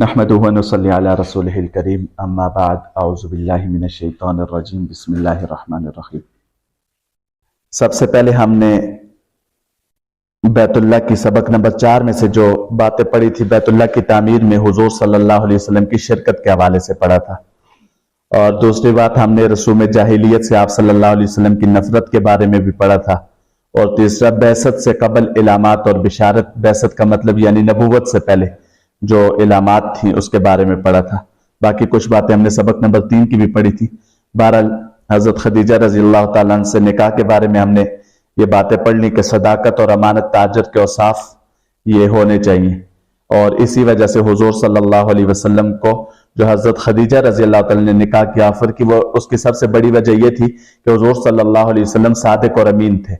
نحمدہ و نصلی علی رسولہ الکریم اما بعد اعوذ باللہ من الشیطان الرجیم بسم اللہ الرحمن الرحیم۔ سب سے پہلے ہم نے بیت اللہ کی سبق نمبر 4 میں سے جو باتیں پڑھی تھی بیت اللہ کی تعمیر میں حضور صلی اللہ علیہ وسلم کی شرکت کے حوالے سے پڑھا تھا، اور دوسری بات ہم نے رسوم جاہلیت سے آپ صلی اللہ علیہ وسلم کی نفرت کے بارے میں بھی پڑھا تھا، اور تیسرا بعثت سے قبل علامات اور بشارت، بعثت کا مطلب یعنی نبوت سے پہلے جو علامات تھیں اس کے بارے میں پڑھا تھا۔ باقی کچھ باتیں ہم نے سبق نمبر 3 کی بھی پڑھی تھی۔ بہرحال حضرت خدیجہ رضی اللہ تعالیٰ عنہ سے نکاح کے بارے میں ہم نے یہ باتیں پڑھ لی کہ صداقت اور امانت تاجر کے اوصاف یہ ہونے چاہیے، اور اسی وجہ سے حضور صلی اللہ علیہ وسلم کو جو حضرت خدیجہ رضی اللہ تعالیٰ نے نکاح کی آفر کی، وہ اس کی سب سے بڑی وجہ یہ تھی کہ حضور صلی اللہ علیہ وسلم صادق اور امین تھے،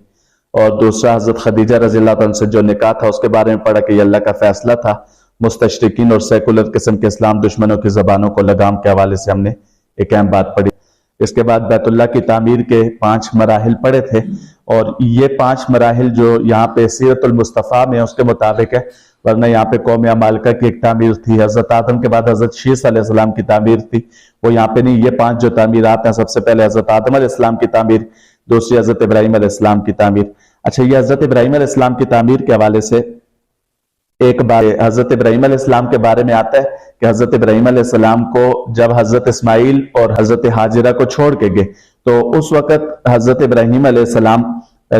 اور دوسرا حضرت خدیجہ رضی اللہ تعالیٰ سے جو نکاح تھا اس کے بارے میں پڑھا کہ یہ اللہ کا فیصلہ تھا۔ مستشرقین اور سیکولر قسم کے اسلام دشمنوں کی زبانوں کو لگام کے حوالے سے ہم نے ایک اہم بات پڑھی۔ اس کے بعد بیت اللہ کی تعمیر کے 5 مراحل پڑھے تھے، اور یہ 5 مراحل جو یہاں پہ سیرت المصطفیٰ میں اس کے مطابق ہے، ورنہ یہاں پہ قوم عمالقہ کی ایک تعمیر تھی، حضرت آدم کے بعد حضرت شیس علیہ السلام کی تعمیر تھی، وہ یہاں پہ نہیں۔ یہ 5 جو تعمیرات ہیں، سب سے پہلے حضرت آدم علیہ السلام کی تعمیر، دوسری حضرت ابراہیم علیہ السلام کی تعمیر۔ اچھا، یہ حضرت ابراہیم علیہ السلام کی تعمیر کے حوالے سے ایک بار حضرت ابراہیم علیہ السلام کے بارے میں آتا ہے کہ حضرت ابراہیم علیہ السلام کو جب حضرت اسماعیل اور حضرت حاجرہ کو چھوڑ کے گئے تو اس وقت حضرت ابراہیم علیہ السلام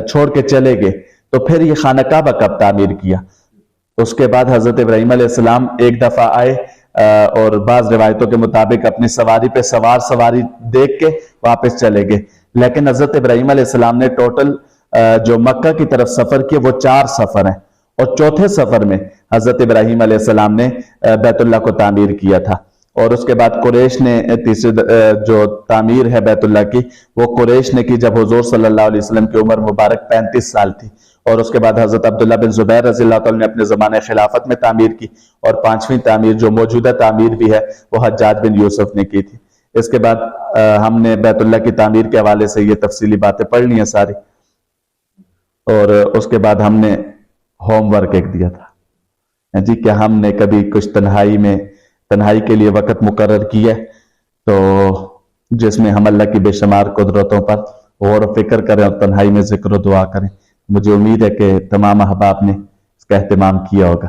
چھوڑ کے چلے گئے، تو پھر یہ خانہ کعبہ کب تعمیر کیا؟ اس کے بعد حضرت ابراہیم علیہ السلام ایک دفعہ آئے اور بعض روایتوں کے مطابق اپنی سواری پہ سواری دیکھ کے واپس چلے گئے، لیکن حضرت ابراہیم علیہ السلام نے ٹوٹل جو مکہ کی طرف سفر کیے وہ 4 سفر ہیں، اور چوتھے سفر میں حضرت ابراہیم علیہ السلام نے بیت اللہ کو تعمیر کیا تھا۔ اور اس کے بعد قریش نے تیسری جو تعمیر ہے بیت اللہ کی، وہ قریش نے کی جب حضور صلی اللہ علیہ وسلم کی عمر مبارک 35 سال تھی، اور اس کے بعد حضرت عبداللہ بن زبیر رضی اللہ تعالیٰ نے اپنے زمانے خلافت میں تعمیر کی، اور 5ویں تعمیر جو موجودہ تعمیر بھی ہے وہ حجاج بن یوسف نے کی تھی۔ اس کے بعد ہم نے بیت اللہ کی تعمیر کے حوالے سے یہ تفصیلی باتیں پڑھ لی ہیں ساری، اور اس کے بعد ہم نے ہوم ورک ایک دیا تھا جی کہ ہم نے کبھی کچھ تنہائی کے لیے وقت مقرر کیا تو جس میں ہم اللہ کی بے شمار قدرتوں پر غور و فکر کریں اور تنہائی میں ذکر و دعا کریں۔ مجھے امید ہے کہ تمام احباب نے اس کا اہتمام کیا ہوگا۔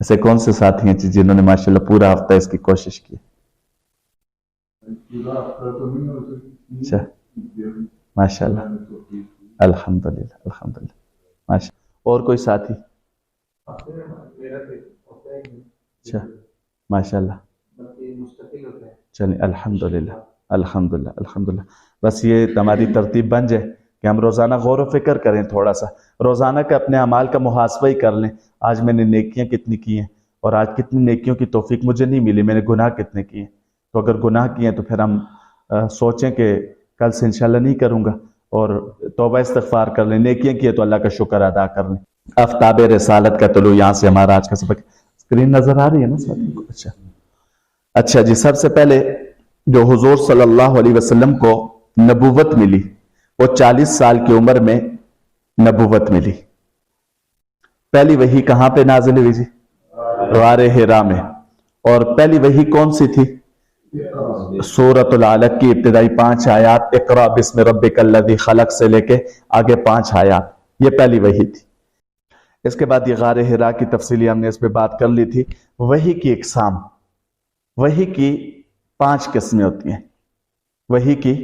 ایسے کون سے ساتھی ہیں جنہوں نے ماشاءاللہ پورا ہفتہ اس کی کوشش کی؟ اچھا، ماشاءاللہ، الحمدللہ الحمدللہ، ماشاءاللہ۔ اور کوئی ساتھی؟ اچھا، ماشاءاللہ، چلیں، الحمدللہ الحمدللہ الحمدللہ۔ بس یہ ہماری ترتیب بن جائے کہ ہم روزانہ غور و فکر کریں، تھوڑا سا روزانہ کے اپنے اعمال کا محاسبہ ہی کر لیں۔ آج میں نے نیکیاں کتنی کی ہیں، اور آج کتنی نیکیوں کی توفیق مجھے نہیں ملی، میں نے گناہ کتنے کیے ہیں۔ تو اگر گناہ کیے ہیں تو پھر ہم سوچیں کہ کل سے انشاءاللہ نہیں کروں گا، اور توبہ استغفار کر لیں۔ نیکیاں کیے تو اللہ کا شکر ادا کر لیں۔ آفتاب رسالت کا طلوع، یہاں سے ہمارا آج کا سبق۔ اسکرین نظر آ رہی ہے نا ساتھی کو؟ اچھا جی، سب سے پہلے جو حضور صلی اللہ علیہ وسلم کو نبوت ملی وہ 40 سال کی عمر میں نبوت ملی۔ پہلی وحی کہاں پہ نازل ہوئی جی؟ غار حرا میں۔ اور پہلی وحی کون سی تھی؟ سورۃ العلق کی ابتدائی 5 آیات، اقرأ بسم ربک الذی خلق سے لے کے آگے 5 آیات، یہ پہلی وحی تھی۔ اس کے بعد یہ غار حرا کی تفصیلی ہم نے اس پہ بات کر لی تھی۔ وحی کی اقسام، وحی کی 5 قسمیں ہوتی ہیں، وحی کی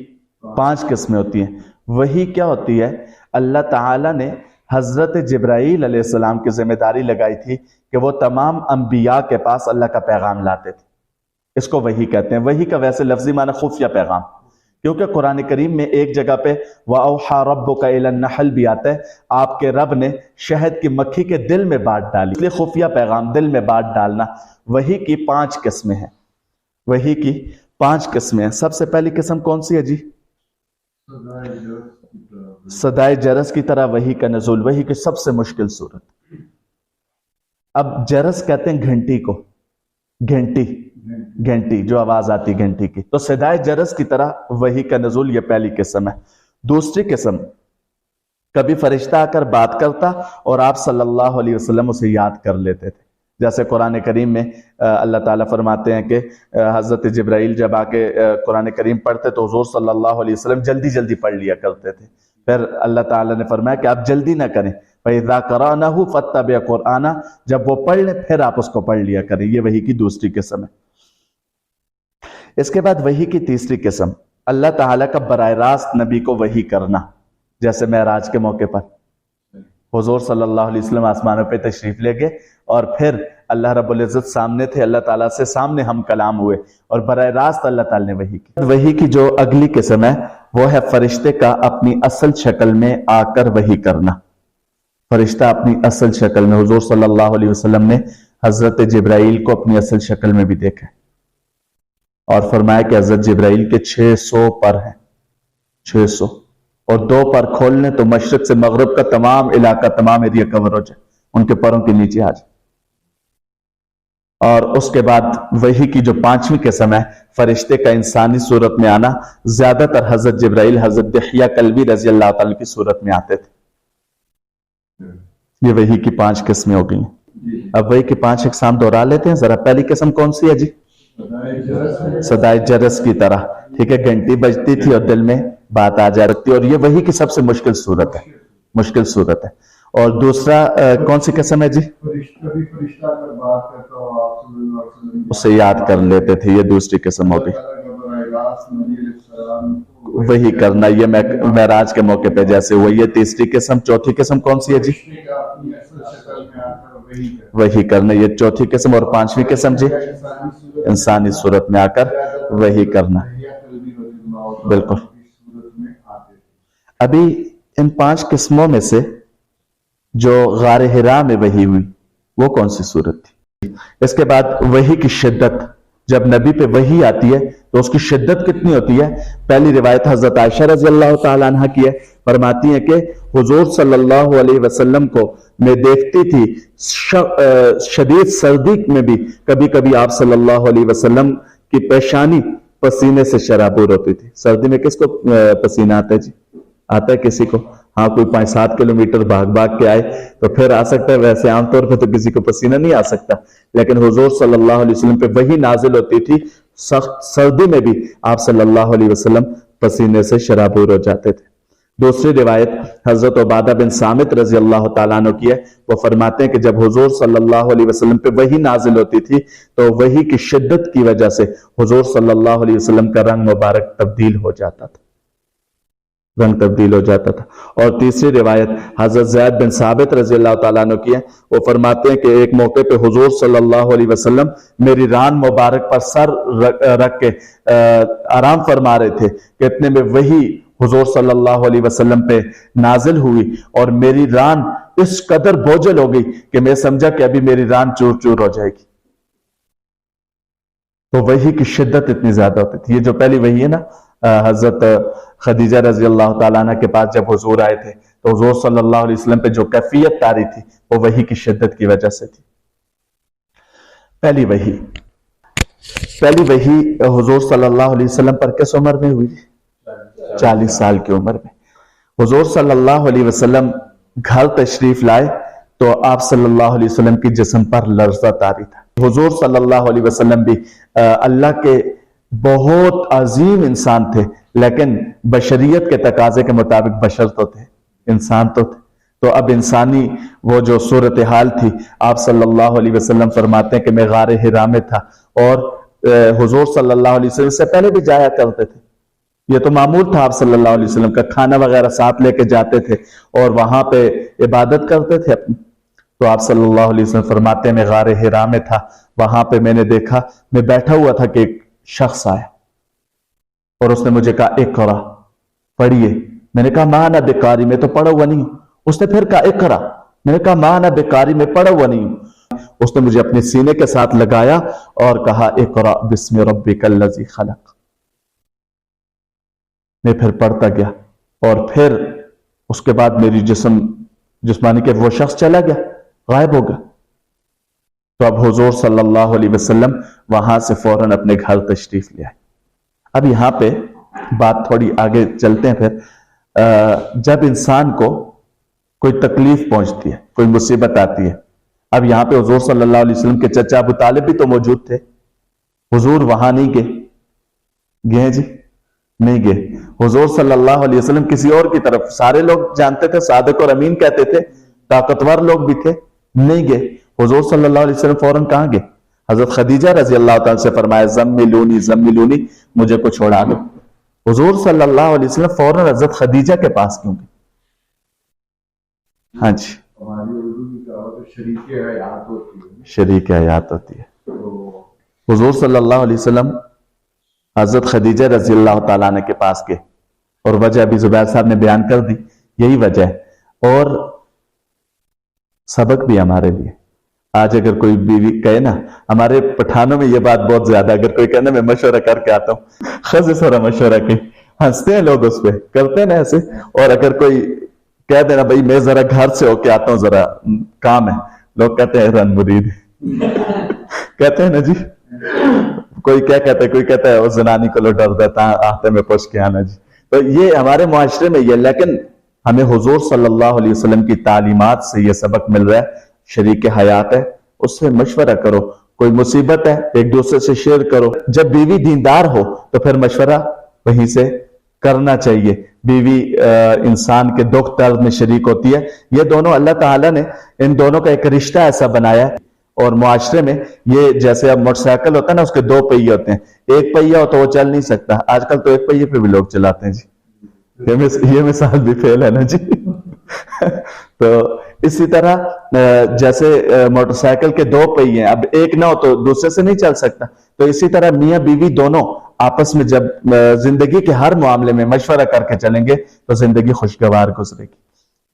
5 قسمیں ہوتی ہیں۔ وحی کیا ہوتی ہے؟ اللہ تعالیٰ نے حضرت جبرائیل علیہ السلام کی ذمہ داری لگائی تھی کہ وہ تمام انبیاء کے پاس اللہ کا پیغام لاتے تھے، اس کو وحی کہتے ہیں۔ وحی کا ویسے لفظی معنی خفیہ پیغام، کیونکہ قرآن کریم میں ایک جگہ پہ وَأَوْحَى رَبُّكَ إِلَى النَّحْلِ بھی آتا ہے، آپ کے رب نے شہد کی مکھی کے دل میں بات ڈالی، اس لیے خفیہ پیغام، دل میں بات ڈالنا۔ وحی کی 5 قسمیں ہیں، وحی کی 5 قسمیں ہیں۔ سب سے پہلی قسم کون سی ہے جی؟ صدائے جرس کی طرح وحی کا نزول، وحی کی سب سے مشکل صورت۔ اب جرس کہتے ہیں گھنٹی کو، گھنٹی جو آواز آتی گھنٹی کی، تو صدائے جرس کی طرح وحی کا نزول، یہ پہلی قسم ہے۔ دوسری قسم، کبھی فرشتہ آ کر بات کرتا اور آپ صلی اللہ علیہ وسلم اسے یاد کر لیتے تھے، جیسے قرآن کریم میں اللہ تعالیٰ فرماتے ہیں کہ حضرت جبرائیل جب آ کے قرآن کریم پڑھتے تو حضور صلی اللہ علیہ وسلم جلدی جلدی پڑھ لیا کرتے تھے. پھر اللہ تعالیٰ نے فرمایا کہ آپ جلدی نہ کریں. فَإِذَا قَرَأْنَهُ فَاتَّبِعْ قُرْآنَ، جب وہ پڑھ لیں پھر آپ اس کو پڑھ لیا کریں. یہ وحی کی دوسری قسم ہے. اس کے بعد وحی کی تیسری قسم، اللہ تعالیٰ کا براہ راست نبی کو وحی کرنا. جیسے معراج کے موقع پر حضور صلی اللہ علیہ وسلم آسمانوں پہ تشریف لے گئے اور پھر اللہ رب العزت سامنے تھے، اللہ تعالیٰ سے سامنے ہم کلام ہوئے اور براہ راست اللہ تعالیٰ نے وحی کی. وحی کی جو اگلی قسم ہے وہ ہے فرشتے کا اپنی اصل شکل میں آ کر وحی کرنا. فرشتہ اپنی اصل شکل میں، حضور صلی اللہ علیہ وسلم نے حضرت جبرائیل کو اپنی اصل شکل میں بھی دیکھا اور فرمایا کہ حضرت جبرائیل کے 600 پر ہیں، 600، اور 2 پر کھولنے تو مشرق سے مغرب کا تمام علاقہ، تمام ایریا کور ہو جائے، ان کے پروں کے نیچے آ جائے. اور اس کے بعد وحی کی جو 5ویں قسم ہے، فرشتے کا انسانی صورت میں آنا. زیادہ تر حضرت جبرائیل حضرت دحیہ کلبی رضی اللہ تعالیٰ کی صورت میں آتے تھے. یہ وحی کی 5 قسمیں ہو گئی ہیں. اب وحی کی 5 اقسام دہرا لیتے ہیں ذرا. پہلی قسم کون سی ہے جی؟ صدائے جرس کی طرح، ٹھیک ہے، گھنٹی بجتی تھی اور دل میں بات آ جاتی، اور یہ وحی کی سب سے مشکل صورت ہے، مشکل صورت ہے. اور دوسرا کون سی قسم ہے جی؟ اسے یاد کر لیتے تھے، یہ دوسری قسم ہوگی. وحی کرنا، یہ معراج کے موقع پہ جیسے وہ. یہ تیسری قسم. چوتھی قسم کون سی ہے جی؟ وحی کرنا، یہ چوتھی قسم. اور 5ویں قسم جی؟ انسانی صورت میں آ کر وحی کرنا. بالکل. ابھی ان 5 قسموں میں سے جو غار حرا میں وحی ہوئی وہ کون سی صورت تھی؟ اس کے بعد وحی کی شدت، جب نبی پہ وحی آتی ہے تو اس کی شدت کتنی ہوتی ہے؟ پہلی روایت حضرت عائشہ رضی اللہ تعالیٰ عنہ کی ہے. فرماتی ہیں کہ حضور صلی اللہ علیہ وسلم کو میں دیکھتی تھی شدید سردی میں بھی کبھی کبھی آپ صلی اللہ علیہ وسلم کی پیشانی پسینے سے شرابور ہوتی تھی. سردی میں کس کو پسینہ آتا ہے جی؟ آتا ہے کسی کو؟ ہاں، کوئی 5-7 کلومیٹر بھاگ کے آئے تو پھر آ سکتا ہے. ویسے عام طور پہ تو کسی کو پسینہ نہیں آ سکتا، لیکن حضور صلی اللہ علیہ وسلم پہ وحی نازل ہوتی تھی، سخت سردی میں بھی آپ صلی اللہ علیہ وسلم پسینے سے شرابور ہو جاتے تھے. دوسری روایت حضرت عبادہ بن صامت رضی اللہ تعالیٰ عنہ کی ہے. وہ فرماتے ہیں کہ جب حضور صلی اللہ علیہ وسلم پہ وحی نازل ہوتی تھی تو وحی کی شدت کی وجہ سے حضور صلی اللہ علیہ وسلم کا رنگ مبارک تبدیل ہو جاتا تھا، رنگ تبدیل ہو جاتا تھا. اور تیسری روایت حضرت زید بن ثابت رضی اللہ تعالیٰ عنہ کی ہے. وہ فرماتے ہیں کہ ایک موقع پہ حضور صلی اللہ علیہ وسلم میری ران مبارک پر سر رکھ کے آرام فرما رہے تھے کہ اتنے میں وحی حضور صلی اللہ علیہ وسلم پہ نازل ہوئی اور میری ران اس قدر بوجھل ہو گئی کہ میں سمجھا کہ ابھی میری ران چور چور ہو جائے گی. تو وحی کی شدت اتنی زیادہ ہوتی تھی. یہ جو پہلی وحی ہے نا، حضرت خدیجہ رضی اللہ تعالیٰ عنہ کے پاس جب حضور آئے تھے تو حضور صلی اللہ علیہ وسلم پہ جو کیفیت طاری تھی وہ وحی کی شدت کی وجہ سے تھی. پہلی وحی حضور صلی اللہ علیہ وسلم پر کس عمر میں ہوئی؟ 40 سال کی عمر میں. حضور صلی اللہ علیہ وسلم گھر تشریف لائے تو آپ صلی اللہ علیہ وسلم کی جسم پر لرزہ طاری تھا. حضور صلی اللہ علیہ وسلم بھی اللہ کے بہت عظیم انسان تھے، لیکن بشریت کے تقاضے کے مطابق بشر تو تھے، انسان تو تھے. تو اب انسانی وہ جو صورتحال تھی، آپ صلی اللہ علیہ وسلم فرماتے ہیں کہ میں غار حرا میں تھا اور حضور صلی اللہ علیہ وسلم سے پہلے بھی جایا کرتے تھے. یہ تو معمول تھا آپ صلی اللہ علیہ وسلم کا، کھانا وغیرہ ساتھ لے کے جاتے تھے اور وہاں پہ عبادت کرتے تھے اپنی. تو آپ صلی اللہ علیہ وسلم فرماتے ہیں میں غار حرا میں تھا، وہاں پہ میں نے دیکھا، میں بیٹھا ہوا تھا کہ ایک شخص آیا اور اس نے مجھے کہا اقرا، پڑھیے. میں نے کہا ما انا بقاری، میں تو پڑھا ہوا نہیں ہوں. اس نے پھر کہا اقرا، میں نے کہا ما انا بقاری، میں پڑھا ہوا نہیں ہوں. اس نے مجھے اپنے سینے کے ساتھ لگایا اور کہا اقرا بسم ربک الذی خلق. میں پھر پڑھتا گیا اور پھر اس کے بعد میری جسمانی کہ وہ شخص چلا گیا، غائب ہو گیا. تو اب حضور صلی اللہ علیہ وسلم وہاں سے فوراً اپنے گھر تشریف لے آئے. اب یہاں پہ بات تھوڑی آگے چلتے ہیں. پھر جب انسان کو کوئی تکلیف پہنچتی ہے، کوئی مصیبت آتی ہے، اب یہاں پہ حضور صلی اللہ علیہ وسلم کے چچا ابو طالب بھی تو موجود تھے، حضور وہاں نہیں گئے، گئے جی نہیں گئے، حضور صلی اللہ علیہ وسلم کسی اور کی طرف، سارے لوگ جانتے تھے، صادق اور امین کہتے تھے، طاقتور لوگ بھی تھے، نہیں گئے، حضور صلی اللہ علیہ وسلم فوراً کہاں گئے؟ حضرت خدیجہ رضی اللہ تعالیٰ سے فرمایا زملونی زملونی، مجھے کو چھوڑا دو۔ حضور صلی اللہ علیہ وسلم فوراً حضرت خدیجہ کے پاس کیوں گئے؟ ہاں جی، ہماری اردو کی کہاوت شریک حیات ہوتی ہے، شریک حیات ہوتی ہے۔ تو حضور صلی اللہ علیہ وسلم حضرت خدیجہ رضی اللہ تعالیٰ عنہ کے پاس گئے، اور وجہ ابھی زبیر صاحب نے بیان کر دی، یہی وجہ ہے۔ اور سبق بھی ہمارے لیے، آج اگر کوئی بیوی کہے نا، ہمارے پٹھانوں میں یہ بات بہت زیادہ، اگر کوئی کہنا میں مشورہ کر کے آتا ہوں، خز سورا مشورہ کی، ہنستے ہیں لوگ، اس پہ کرتے ہیں نا ایسے، اور اگر کوئی کہہ دینا بھائی میں ذرا گھر سے ہو کے آتا ہوں، ذرا کام ہے، لوگ کہتے ہیں رن مرید کہتے ہیں نا جی، کوئی کیا کہتا ہے، کوئی کہتا ہے وہ زنانی کو لو ڈر دیتا آتے میں پوچھ کے آنا جی، تو یہ ہمارے معاشرے میں یہ، لیکن ہمیں حضور صلی اللہ علیہ وسلم کی تعلیمات سے یہ سبق مل رہا ہے، شریک حیات ہے اس سے مشورہ کرو، کوئی مصیبت ہے ایک دوسرے سے شیئر کرو، جب بیوی دیندار ہو تو پھر مشورہ وہیں سے کرنا چاہیے، بیوی انسان کے دکھ درد میں شریک ہوتی ہے، یہ دونوں اللہ تعالیٰ نے ان دونوں کا ایک رشتہ ایسا بنایا ہے، اور معاشرے میں یہ جیسے اب موٹر سائیکل ہوتا ہے نا، اس کے دو پہیے ہوتے ہیں، ایک پہیہ ہو تو وہ چل نہیں سکتا، آج کل تو ایک پہیے پہ بھی لوگ چلاتے ہیں جی، یہ مثال بھی فیل ہے نا جی تو اسی طرح جیسے موٹر سائیکل کے دو پہیے ہیں، اب ایک نہ ہو تو دوسرے سے نہیں چل سکتا، تو اسی طرح میاں بیوی دونوں آپس میں جب زندگی کے ہر معاملے میں مشورہ کر کے چلیں گے تو زندگی خوشگوار گزرے گی۔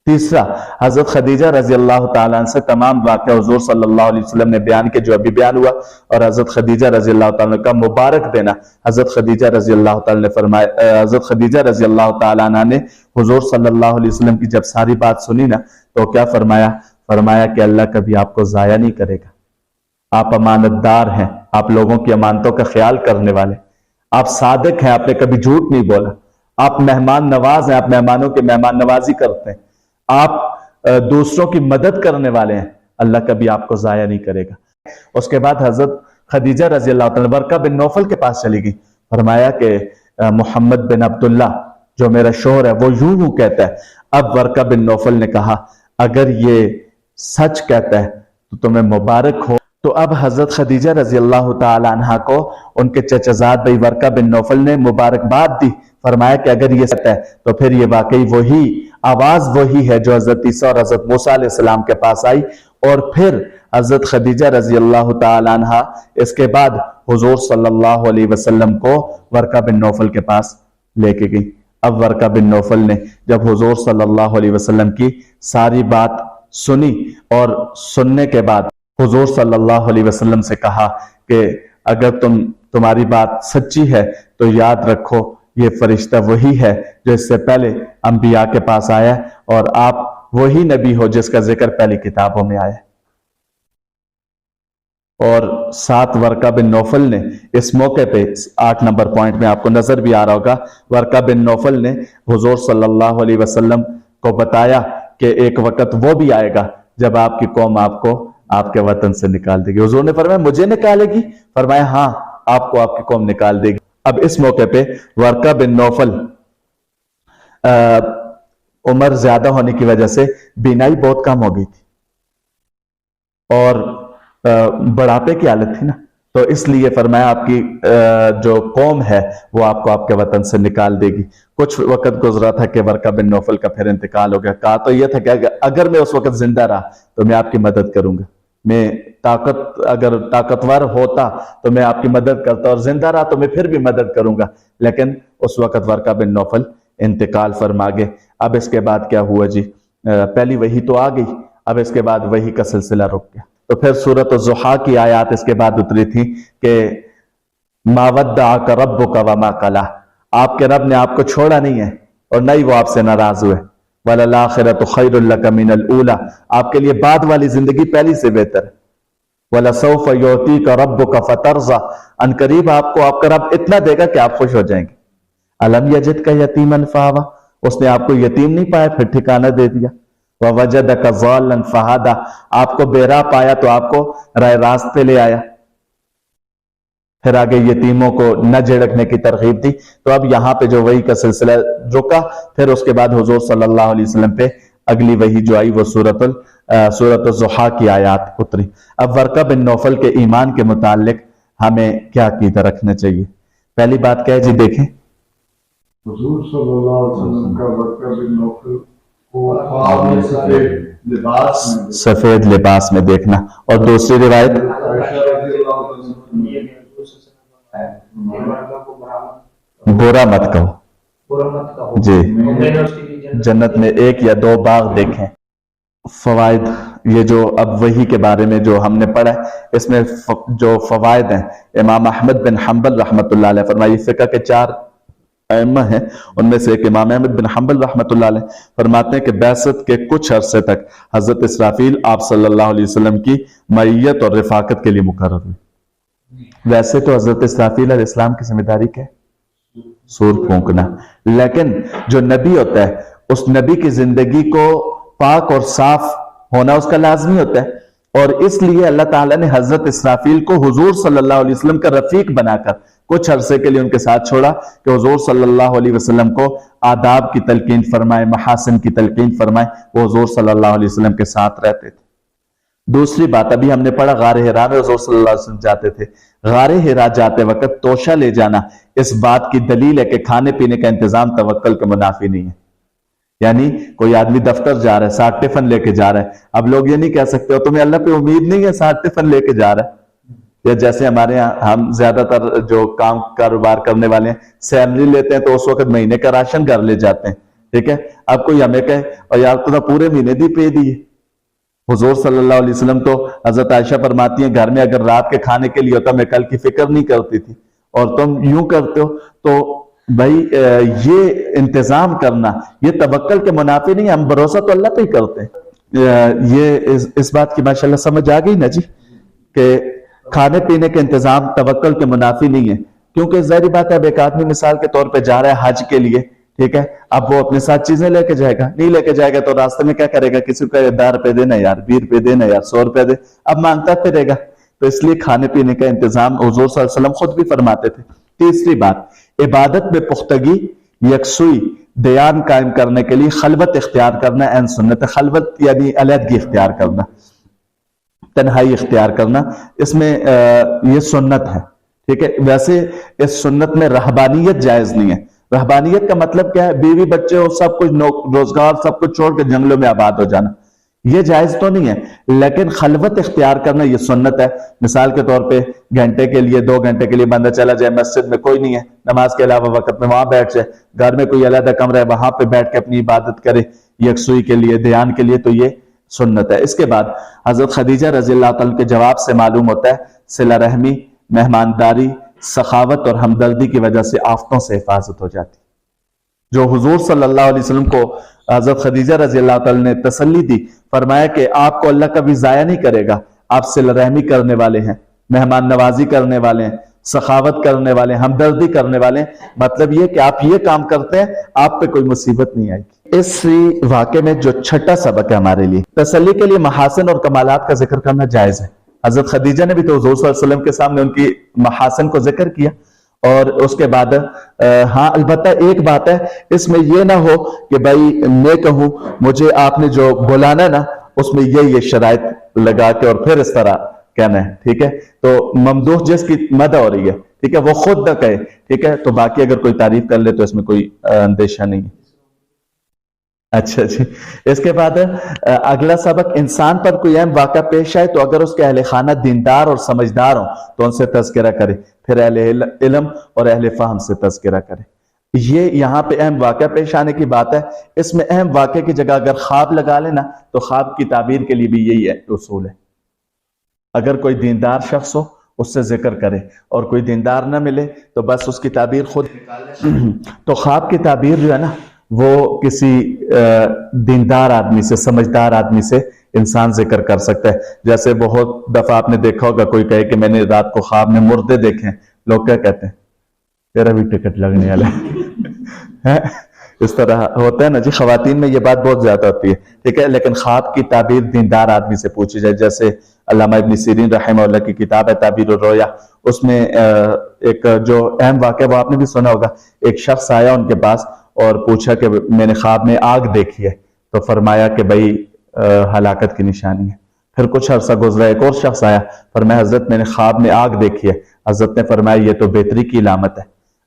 تیسرا، حضرت خدیجہ رضی اللہ تعالیٰ عنہ سے تمام واقعہ حضور صلی اللہ علیہ وسلم نے بیان کے جو ابھی بیان ہوا، اور حضرت خدیجہ رضی اللہ تعالیٰ عنہ کا مبارک دینا، حضرت خدیجہ رضی اللہ تعالیٰ نے فرمایا، حضرت خدیجہ رضی اللہ تعالیٰ عنہ نے حضور صلی اللہ علیہ وسلم کی جب ساری بات سنی نا، تو کیا فرمایا؟ فرمایا کہ اللہ کبھی آپ کو ضائع نہیں کرے گا، آپ امانت دار ہیں، آپ لوگوں کی امانتوں کا خیال کرنے والے، آپ صادق ہیں، آپ نے کبھی جھوٹ نہیں بولا، آپ مہمان نواز ہیں، آپ مہمانوں کے مہمان نوازی کرتے ہیں، آپ دوسروں کی مدد کرنے والے ہیں، اللہ کبھی آپ کو ضائع نہیں کرے گا۔ اس کے بعد حضرت خدیجہ رضی اللہ تعالیٰ ورقہ بن نوفل کے پاس چلی گئی، فرمایا کہ محمد بن عبداللہ جو میرا شوہر ہے وہ یوں یوں کہتا ہے۔ اب ورقہ بن نوفل نے کہا اگر یہ سچ کہتا ہے تو تمہیں مبارک ہو۔ تو اب حضرت خدیجہ رضی اللہ تعالی عنہ کو ان کے چچزاد بھائی ورقہ بن نوفل نے مبارکباد دی، فرمایا کہ اگر یہ سچ ہے تو پھر یہ واقعی وہی آواز وہی ہے جو حضرت عیسیٰ اور حضرت موسیٰ علیہ السلام کے پاس آئی، اور پھر حضرت خدیجہ رضی اللہ تعالی عنہ اس کے بعد حضور صلی اللہ علیہ وسلم کو ورقہ بن نوفل کے پاس لے کے گئی۔ اب ورقہ بن نوفل نے جب حضور صلی اللہ علیہ وسلم کی ساری بات سنی، اور سننے کے بعد حضور صلی اللہ علیہ وسلم سے کہا کہ اگر تمہاری بات سچی ہے تو یاد رکھو یہ فرشتہ وہی ہے جو اس سے پہلے انبیاء کے پاس آیا ہے، اور آپ وہی نبی ہو جس کا ذکر پہلی کتابوں میں آیا ہے۔ اور ساتھ ورقہ بن نوفل نے اس موقع پہ 8 نمبر پوائنٹ میں آپ کو نظر بھی آ رہا ہوگا، ورقہ بن نوفل نے حضور صلی اللہ علیہ وسلم کو بتایا کہ ایک وقت وہ بھی آئے گا جب آپ کی قوم آپ کو آپ کے وطن سے نکال دے گی۔ حضور نے فرمایا مجھے نکالے گی؟ فرمایا ہاں، آپ کو آپ کی قوم نکال دے گی۔ اب اس موقع پہ ورقہ بن نوفل عمر زیادہ ہونے کی وجہ سے بینائی بہت کم ہو گئی تھی، اور بڑھاپے کی حالت تھی نا، تو اس لیے فرمایا آپ کی جو قوم ہے وہ آپ کو آپ کے وطن سے نکال دے گی۔ کچھ وقت گزرا تھا کہ ورقہ بن نوفل کا پھر انتقال ہو گیا۔ کہا تو یہ تھا کہ اگر میں اس وقت زندہ رہا تو میں آپ کی مدد کروں گا، میں اگر طاقتور ہوتا تو میں آپ کی مدد کرتا، اور زندہ رہا تو میں پھر بھی مدد کروں گا، لیکن اس وقت ورقہ بن نوفل انتقال فرما گئے۔ اب اس کے بعد کیا ہوا جی؟ پہلی وحی تو آ گئی، اب اس کے بعد وحی کا سلسلہ رک گیا۔ تو پھر سورۃ الضحیٰ کی آیات اس کے بعد اتری تھی کہ ما ودعک ربک وما قلی، آپ کے رب نے آپ کو چھوڑا نہیں ہے اور نہ ہی وہ آپ سے ناراض ہوئے۔ وَلَلْآخِرَةُ خَيْرٌ لَكَ مِنَ الْأُولَى، آپ کے لیے بعد والی زندگی پہلی سے بہتر ہے۔ وَلَسَوْفَ يُعْطِيكَ رَبُّكَ فَتَرْضَىٰ، ان قریب آپ کو آپ کا رب اتنا دے گا کہ آپ خوش ہو جائیں گے۔ أَلَمْ يَجِدْكَ يَتِيمًا فَآوَىٰ، اس نے آپ کو یتیم نہیں پایا پھر ٹھکانہ دے دیا۔ وَوَجَدَكَ ضَالًّا فَهَدَى، آپ کو بے راہ پایا تو آپ کو راہ راست پہ لے آیا۔ پھر آگے یتیموں کو نہ جھڑکنے کی ترغیب دی۔ تو اب یہاں پہ جو وحی کا سلسلہ رکا، پھر اس کے بعد حضور صلی اللہ علیہ وسلم پہ اگلی وحی جو آئی وہ سورۃ الضحیٰ کی آیات اتری۔ اب ورقہ بن نوفل کے ایمان کے متعلق ہمیں کیا عقیدہ رکھنا چاہیے؟ پہلی بات کیا ہے جی؟ دیکھیں حضور صلی اللہ علیہ وسلم کا ورقہ بن نوفل کو خواب میں سفید لباس میں دیکھنا، اور دوسری روایت برا مت کہو جی، جنت میں 1 یا 2 باغ دیکھیں۔ فوائد، یہ جو اب وحی کے بارے میں جو ہم نے پڑھا ہے، اس میں جو فوائد ہیں، امام احمد بن حنبل رحمۃ اللہ علیہ فرمائیے، فقہ کے 4 ائمہ ہیں، ان میں سے ایک امام احمد بن حنبل رحمۃ اللہ علیہ فرماتے ہیں کہ بعثت کے کچھ عرصے تک حضرت اسرافیل آپ صلی اللہ علیہ وسلم کی معیت اور رفاقت کے لیے مقرر ہوئے۔ ویسے تو حضرت اسرافیل علیہ السلام کی ذمہ داری کیا ہے؟ سور پھونکنا، لیکن جو نبی ہوتا ہے اس نبی کی زندگی کو پاک اور صاف ہونا اس کا لازمی ہوتا ہے، اور اس لیے اللہ تعالیٰ نے حضرت اسرافیل کو حضور صلی اللہ علیہ وسلم کا رفیق بنا کر کچھ عرصے کے لیے ان کے ساتھ چھوڑا کہ حضور صلی اللہ علیہ وسلم کو آداب کی تلقین فرمائے، محاسن کی تلقین فرمائے۔ وہ حضور صلی اللہ علیہ وسلم کے ساتھ رہتے تھے۔ دوسری بات، ابھی ہم نے پڑھا غار حرا میں حضور صلی اللہ علیہ وسلم جاتے تھے۔ غار حرا جاتے وقت توشہ لے جانا اس بات کی دلیل ہے کہ کھانے پینے کا انتظام توکل کے منافی نہیں ہے۔ یعنی کوئی آدمی دفتر جا رہا ہے، 60 ٹفن لے کے جا رہا ہے، اب لوگ یہ نہیں کہہ سکتے ہو تمہیں اللہ پہ امید نہیں ہے 60 ٹفن لے کے جا رہا ہے۔ یا جیسے ہمارے یہاں ہم زیادہ تر جو کام کاروبار کرنے والے ہیں سیلری لیتے ہیں تو اس وقت مہینے کا راشن گھر لے جاتے ہیں، ٹھیک ہے؟ اب کوئی ہمیں کہے اور یار تو پورے مہینے دی پے دیے۔ حضور صلی اللہ علیہ وسلم تو حضرت عائشہ فرماتی ہیں گھر میں اگر رات کے کھانے کے لیے ہوتا میں کل کی فکر نہیں کرتی تھی، اور تم یوں کرتے ہو تو بھائی یہ انتظام کرنا یہ توکل کے منافی نہیں ہے، ہم بھروسہ تو اللہ پہ ہی کرتے ہیں۔ یہ اس بات کی ماشاءاللہ سمجھ آ گئی نا جی کہ کھانے پینے کے انتظام توکل کے منافی نہیں ہے، کیونکہ ظاہری بات ہے اب ایک آدمی مثال کے طور پہ جا رہا ہے حج کے لیے، ٹھیک ہے؟ اب وہ اپنے ساتھ چیزیں لے کے جائے گا، نہیں لے کے جائے گا تو راستے میں کیا کرے گا؟ کسی کو 10 روپے دینا یار، 20 روپے دینا یار، 100 روپے دے، اب مانگتا پھرے گا۔ تو اس لیے کھانے پینے کا انتظام حضور صلی اللہ علیہ وسلم خود بھی فرماتے تھے۔ تیسری بات، عبادت میں پختگی، یکسوئی، دیان قائم کرنے کے لیے خلوت اختیار کرنا اہم سنت ہے۔ خلوت یعنی علیحدگی اختیار کرنا، تنہائی اختیار کرنا، اس میں یہ سنت ہے، ٹھیک ہے؟ ویسے اس سنت میں رہبانیت جائز نہیں ہے۔ رہبانیت کا مطلب کیا ہے؟ بیوی بچے اور سب کچھ روزگار سب کچھ چھوڑ کے جنگلوں میں آباد ہو جانا، یہ جائز تو نہیں ہے، لیکن خلوت اختیار کرنا یہ سنت ہے۔ مثال کے طور پہ گھنٹے کے لیے 2 گھنٹے کے لیے بندہ چلا جائے، مسجد میں کوئی نہیں ہے، نماز کے علاوہ وقت میں وہاں بیٹھ جائے، گھر میں کوئی علیحدہ کمرہ ہے وہاں پہ بیٹھ کے اپنی عبادت کرے یکسوئی کے لیے، دھیان کے لیے، تو یہ سنت ہے۔ اس کے بعد حضرت خدیجہ رضی اللہ عنہ کے جواب سے معلوم ہوتا ہے صلہ رحمی، مہمانداری، سخاوت اور ہمدردی کی وجہ سے آفتوں سے حفاظت ہو جاتی۔ جو حضور صلی اللہ علیہ وسلم کو حضرت خدیجہ رضی اللہ تعالی نے تسلی دی، فرمایا کہ آپ کو اللہ کبھی ضائع نہیں کرے گا، آپ صلہ رحمی کرنے والے ہیں، مہمان نوازی کرنے والے ہیں، سخاوت کرنے والے ہیں، ہمدردی کرنے والے ہیں، مطلب یہ کہ آپ یہ کام کرتے ہیں آپ پہ کوئی مصیبت نہیں آئے گی۔ اس واقعے میں جو چھٹا سبق ہے ہمارے لیے، تسلی کے لیے محاسن اور کمالات کا ذکر کرنا جائز ہے۔ حضرت خدیجہ نے بھی تو حضور صلی اللہ علیہ وسلم کے سامنے ان کی محاسن کو ذکر کیا، اور اس کے بعد ہاں البتہ ایک بات ہے، اس میں یہ نہ ہو کہ بھائی میں کہوں مجھے آپ نے جو بلانا ہے نا اس میں یہ شرائط لگا کے اور پھر اس طرح کہنا ہے، ٹھیک ہے؟ تو ممدوح جس کی مدح ہو رہی ہے، ٹھیک ہے، وہ خود نہ کہے، ٹھیک ہے؟ تو باقی اگر کوئی تعریف کر لے تو اس میں کوئی اندیشہ نہیں ہے۔ اچھا جی، اس کے بعد اگلا سبق، انسان پر کوئی اہم واقعہ پیش آئے تو اگر اس کے اہل خانہ دیندار اور سمجھدار ہوں تو ان سے تذکرہ کرے، پھر اہل علم اور اہل فہم سے تذکرہ کرے۔ یہ یہاں پہ اہم واقعہ پیش آنے کی بات ہے، اس میں اہم واقعے کی جگہ اگر خواب لگا لینا تو خواب کی تعبیر کے لیے بھی یہی اصول ہے۔ اگر کوئی دیندار شخص ہو اس سے ذکر کرے، اور کوئی دیندار نہ ملے تو بس اس کی تعبیر خود تو خواب کی تعبیر جو ہے نا وہ کسی دیندار آدمی سے، سمجھدار آدمی سے انسان ذکر کر سکتا ہے۔ جیسے بہت دفعہ آپ نے دیکھا ہوگا کوئی کہے کہ میں نے رات کو خواب میں مردے دیکھے، لوگ کیا کہتے ہیں؟ تیرا بھی ٹکٹ لگنے والا ہے، اس طرح ہوتا ہے نا جی، خواتین میں یہ بات بہت زیادہ ہوتی ہے، ٹھیک ہے، لیکن خواب کی تعبیر دیندار آدمی سے پوچھی جائے. جیسے علامہ ابن سیرین رحمہ اللہ کی کتاب ہے تعبیر الرؤیا، اس میں ایک جو اہم واقعہ وہ آپ نے بھی سنا ہوگا. ایک شخص آیا ان کے پاس اور پوچھا کہ میں نے خواب میں آگ دیکھی ہے، تو فرمایا کہ بھائی ہلاکت کی نشانی ہے. پھر کچھ عرصہ گزرا، ایک اور شخص آیا، فرمایا حضرت میں نے خواب میں آگ دیکھی ہے. حضرت نے فرمایا یہ تو بہتری کی علامت ہے.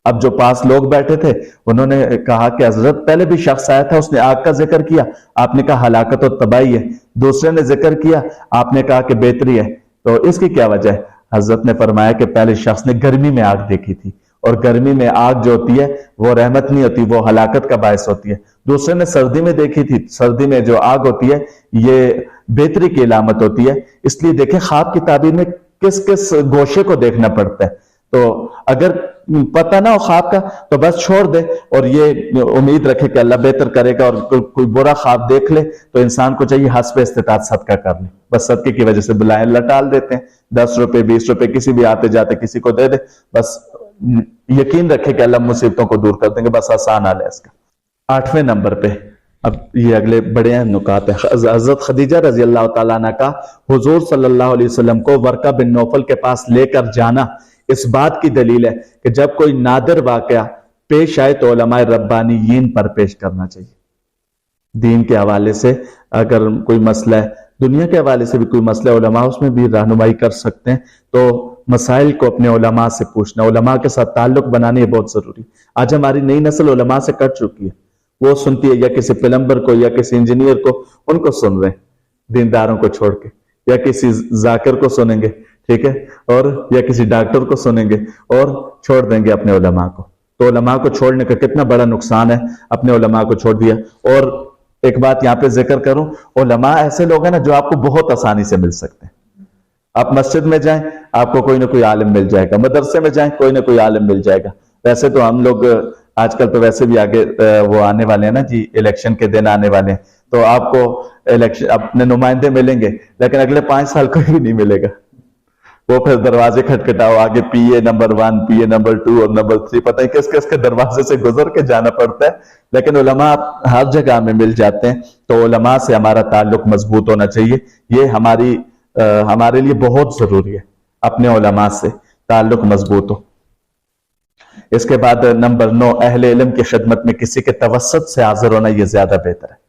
اب جو پاس لوگ بیٹھے تھے انہوں نے کہا کہ حضرت پہلے بھی شخص آیا تھا، اس نے آگ کا ذکر کیا، آپ نے کہا ہلاکت و تباہی ہے. دوسرے نے ذکر کیا، آپ نے کہا کہ بہتری ہے، تو اس کی کیا وجہ ہے؟ حضرت نے فرمایا کہ پہلے شخص نے گرمی میں آگ دیکھی تھی، اور گرمی میں آگ جو ہوتی ہے وہ رحمت نہیں ہوتی، وہ ہلاکت کا باعث ہوتی ہے. دوسرے نے سردی میں دیکھی تھی، سردی میں جو آگ ہوتی ہے یہ بہتری کی علامت ہوتی ہے. اس لیے دیکھیں خواب کی تعبیر میں کس کس گوشے کو دیکھنا پڑتا ہے. تو اگر پتہ نہ ہو خواب کا تو بس چھوڑ دے اور یہ امید رکھے کہ اللہ بہتر کرے گا. اور کوئی برا خواب دیکھ لے تو انسان کو چاہیے حسب استطاعت صدقہ کر لے. بس صدقے کی وجہ سے بلائیں اللہ ٹال دیتے ہیں، 10 روپے 20 روپے کسی بھی آتے جاتے کسی کو دے دے، بس یقین رکھے کہ اللہ مصیبتوں کو دور کر دیں گے. بس آسان حال ہے اس کا. 8ویں نمبر پہ اب یہ اگلے بڑے اہم نکات ہیں. حضرت خدیجہ رضی اللہ تعالیٰ عنہ کا حضور صلی اللہ علیہ وسلم کو ورقہ بن نوفل کے پاس لے کر جانا اس بات کی دلیل ہے کہ جب کوئی نادر واقعہ پیش آئے تو علماء ربانیین پر پیش کرنا چاہیے. دین کے حوالے سے اگر کوئی مسئلہ ہے، دنیا کے حوالے سے بھی کوئی مسئلہ، علماء اس میں بھی رہنمائی کر سکتے ہیں. تو مسائل کو اپنے علماء سے پوچھنا، علماء کے ساتھ تعلق بنانے یہ بہت ضروری. آج ہماری نئی نسل علماء سے کٹ چکی ہے، وہ سنتی ہے یا کسی پلمبر کو یا کسی انجینئر کو، ان کو سن رہے ہیں دینداروں کو چھوڑ کے، یا کسی ذاکر کو سنیں گے، ٹھیک ہے، اور یا کسی ڈاکٹر کو سنیں گے اور چھوڑ دیں گے اپنے علماء کو. تو علماء کو چھوڑنے کا کتنا بڑا نقصان ہے، اپنے علماء کو چھوڑ دیا. اور ایک بات یہاں پہ ذکر کروں، علماء ایسے لوگ ہیں نا جو آپ کو بہت آسانی سے مل سکتے ہیں. آپ مسجد میں جائیں آپ کو کوئی نہ کوئی عالم مل جائے گا، مدرسے میں جائیں کوئی نہ کوئی عالم مل جائے گا. ویسے تو ہم لوگ آج کل تو ویسے بھی آگے وہ آنے والے ہیں نا جی، الیکشن کے دن آنے والے ہیں، تو آپ کو الیکشن اپنے نمائندے ملیں گے، لیکن اگلے 5 سال کوئی بھی نہیں ملے گا. وہ پھر دروازے کھٹکھٹاؤ، آگے پی a number 1 P a number 2 اور نمبر 3، پتہ نہیں کس کس کے دروازے سے گزر کے جانا پڑتا ہے. لیکن علماء ہر جگہ میں مل جاتے ہیں. تو علماء سے ہمارا تعلق مضبوط ہونا چاہیے، یہ ہمارے لیے بہت ضروری ہے، اپنے علماء سے تعلق مضبوط ہو. اس کے بعد نمبر 9، اہل علم کی خدمت میں کسی کے توسط سے حاضر ہونا یہ زیادہ بہتر ہے.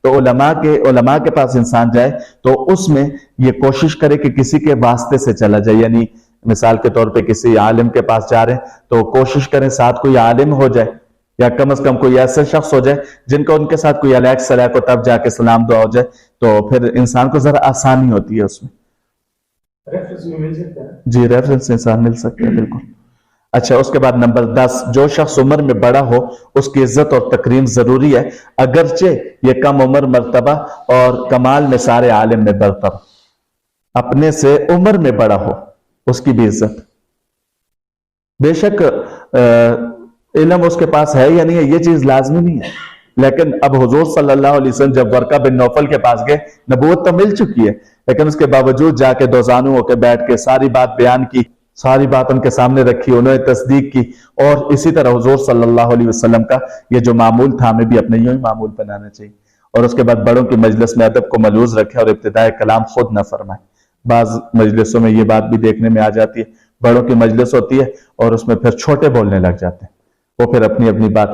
تو علماء کے پاس انسان جائے تو اس میں یہ کوشش کرے کہ کسی کے واسطے سے چلا جائے. یعنی مثال کے طور پہ کسی عالم کے پاس جا رہے ہیں تو کوشش کریں ساتھ کوئی عالم ہو جائے، یا کم از کم کوئی ایسے شخص ہو جائے جن کو ان کے ساتھ کوئی علیق سلیق ہو، تب جا کے سلام دعا ہو جائے. تو پھر انسان کو ذرا آسانی ہوتی ہے اس میں. ریفرنس بھی مل سکتا ہے جی، ریفرنس انسان مل سکتا ہے، بالکل. اچھا، اس کے بعد نمبر 10، جو شخص عمر میں بڑا ہو اس کی عزت اور تکریم ضروری ہے، اگرچہ یہ کم عمر مرتبہ اور کمال میں سارے عالم میں برتر. اپنے سے عمر میں بڑا ہو اس کی بھی عزت. بے شک علم اس کے پاس ہے یا نہیں ہے یہ چیز لازمی نہیں ہے، لیکن اب حضور صلی اللہ علیہ وسلم جب ورقہ بن نوفل کے پاس گئے، نبوت تو مل چکی ہے، لیکن اس کے باوجود جا کے دوزانو ہو کے بیٹھ کے ساری بات بیان کی، ساری بات ان کے سامنے رکھی، انہوں نے تصدیق کی. اور اسی طرح حضور صلی اللہ علیہ وسلم کا یہ جو معمول تھا ہمیں بھی اپنے یوں ہی معمول بنانا چاہیے. اور اس کے بعد بڑوں کی مجلس میں ادب کو ملحوظ رکھے اور ابتدائے کلام خود نہ فرمائے. بعض مجلسوں میں یہ بات بھی دیکھنے میں آ جاتی ہے، بڑوں کی مجلس ہوتی ہے اور اس میں پھر چھوٹے بولنے لگ جاتے ہیں، وہ پھر اپنی اپنی بات.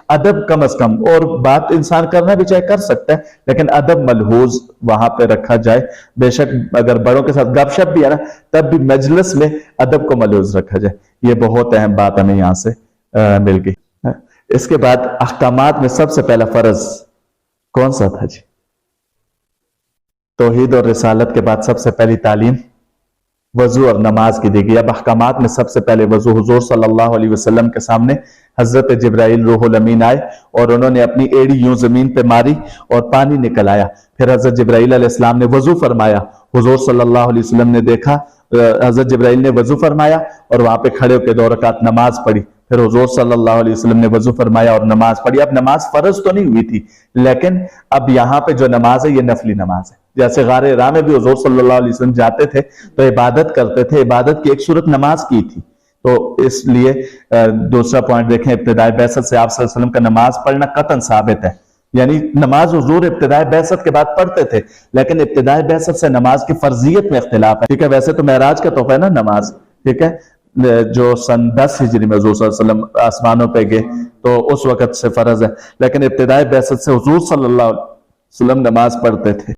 ادب کم از کم، اور بات انسان کرنا بھی چاہے کر سکتا ہے، لیکن ادب ملحوظ وہاں پہ رکھا جائے. بے شک اگر بڑوں کے ساتھ گپ شپ بھی ہے نا، تب بھی مجلس میں ادب کو ملحوظ رکھا جائے. یہ بہت اہم بات ہمیں یہاں سے مل گئی. اس کے بعد احکامات میں سب سے پہلا فرض کون سا تھا جی؟ توحید اور رسالت کے بعد سب سے پہلی تعلیم وضو اور نماز کی دی گئی. اب احکامات میں سب سے پہلے وضو. حضور صلی اللہ علیہ وسلم کے سامنے حضرت جبرائیل روح الامین آئے اور انہوں نے اپنی ایڑی یوں زمین پہ ماری اور پانی نکل آیا. پھر حضرت جبرائیل علیہ السلام نے وضو فرمایا. حضور صلی اللہ علیہ وسلم نے دیکھا، حضرت جبرائیل نے وضو فرمایا اور وہاں پہ کھڑے ہو کے 2 رکعت نماز پڑھی. پھر حضور صلی اللہ علیہ وسلم نے وضو فرمایا اور نماز پڑھی. اب نماز فرض تو نہیں ہوئی تھی، لیکن اب یہاں پہ جو نماز ہے یہ نفلی نماز ہے. جیسے غار حرا میں بھی حضور صلی اللہ علیہ وسلم جاتے تھے تو عبادت کرتے تھے، عبادت کی ایک صورت نماز کی تھی. تو اس لیے دوسرا پوائنٹ دیکھیں، ابتدائی بعثت سے آپ صلی اللہ علیہ وسلم کا نماز پڑھنا قطعاً ثابت ہے، یعنی نماز حضور ابتدائی بعثت کے بعد پڑھتے تھے، لیکن ابتدائی بعثت سے نماز کی فرضیت میں اختلاف ہے، ٹھیک ہے؟ ویسے تو معراج کا تحفہ ہے نا نماز، ٹھیک ہے، جو سن 10 ہجری میں حضور صلی اللہ علیہ وسلم آسمانوں پہ گئے تو اس وقت سے فرض ہے، لیکن ابتدائی بعثت سے حضور صلی اللہ علیہ وسلم نماز پڑھتے تھے۔